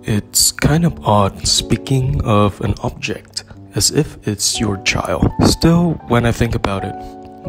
It's kind of odd speaking of an object as if it's your child. Still, when I think about it,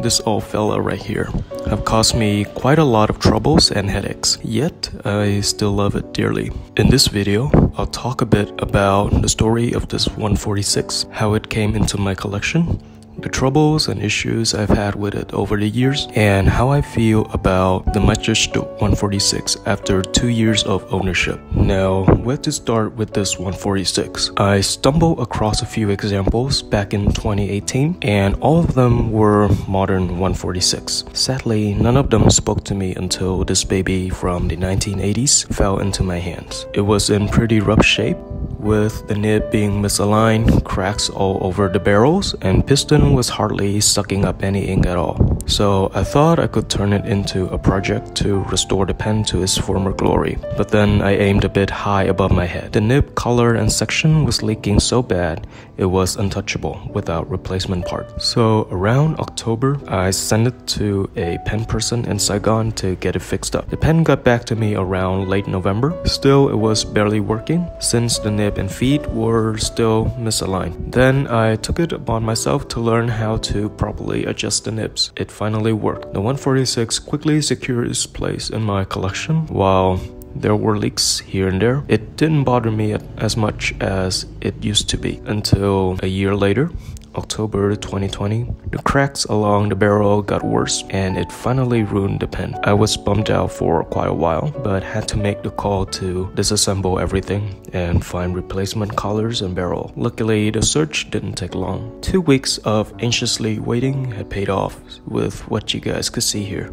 this old fella right here have caused me quite a lot of troubles and headaches, yet I still love it dearly. In this video, I'll talk a bit about the story of this 146, how it came into my collection, the troubles and issues I've had with it over the years, and how I feel about the Meisterstuck 146 after 2 years of ownership. Now, where to start with this 146? I stumbled across a few examples back in 2018, and all of them were modern 146. Sadly, none of them spoke to me until this baby from the 1980s fell into my hands. It was in pretty rough shape, with the nib being misaligned, cracks all over the barrels, and piston was hardly sucking up any ink at all. So I thought I could turn it into a project to restore the pen to its former glory. But then I aimed a bit high above my head. The nib color and section was leaking so bad, it was untouchable without replacement part. So around October, I sent it to a pen person in Saigon to get it fixed up. The pen got back to me around late November. Still, it was barely working since the nib and feet were still misaligned. Then I took it upon myself to learn how to properly adjust the nibs. It finally worked. The 146 quickly secured its place in my collection. While there were leaks here and there, it didn't bother me as much as it used to be until a year later, October 2020, the cracks along the barrel got worse and it finally ruined the pen. I was bummed out for quite a while, but had to make the call to disassemble everything and find replacement collars and barrel. Luckily, the search didn't take long. 2 weeks of anxiously waiting had paid off with what you guys could see here.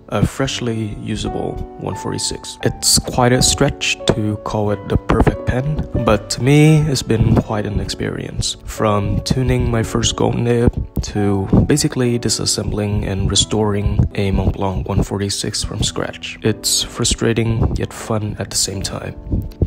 A freshly usable 146. It's quite a stretch to call it the perfect pen, but to me, it's been quite an experience. From tuning my first gold nib to basically disassembling and restoring a Montblanc 146 from scratch. It's frustrating yet fun at the same time.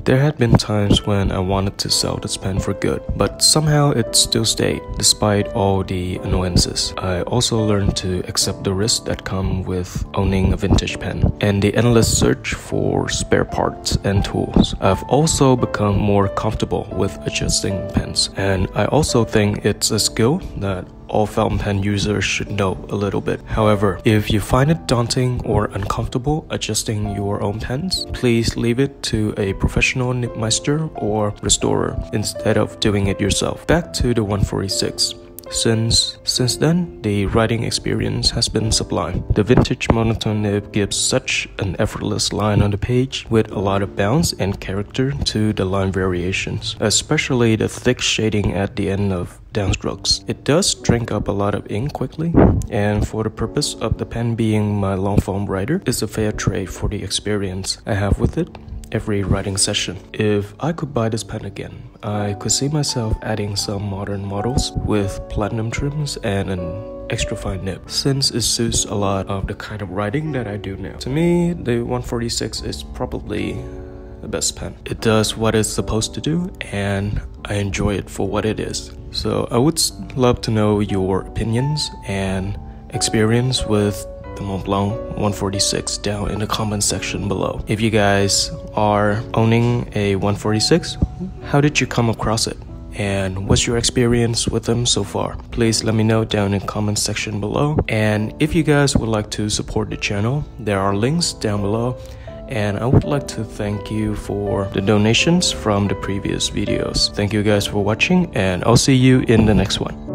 There had been times when I wanted to sell this pen for good, but somehow it still stayed despite all the annoyances. I also learned to accept the risks that come with owning a vintage pen and the endless search for spare parts and tools. I've also become more comfortable with adjusting pens, and I also think it's a skill that all fountain pen users should know a little bit. However, if you find it daunting or uncomfortable adjusting your own pens, please leave it to a professional nib meister or restorer instead of doing it yourself. Back to the 146. Since then, the writing experience has been sublime. The vintage monotone nib gives such an effortless line on the page with a lot of bounce and character to the line variations, especially the thick shading at the end of downstrokes. It does drink up a lot of ink quickly, and for the purpose of the pen being my long form writer, it's a fair trade for the experience I have with it every writing session. If I could buy this pen again, I could see myself adding some modern models with platinum trims and an extra fine nib, since it suits a lot of the kind of writing that I do now. To me, the 146 is probably the best pen. It does what it's supposed to do, and I enjoy it for what it is. So I would love to know your opinions and experience with the Montblanc 146 down in the comment section below. If you guys are owning a 146, how did you come across it? And what's your experience with them so far? Please let me know down in the comment section below. And if you guys would like to support the channel, there are links down below. And I would like to thank you for the donations from the previous videos. Thank you guys for watching, and I'll see you in the next one.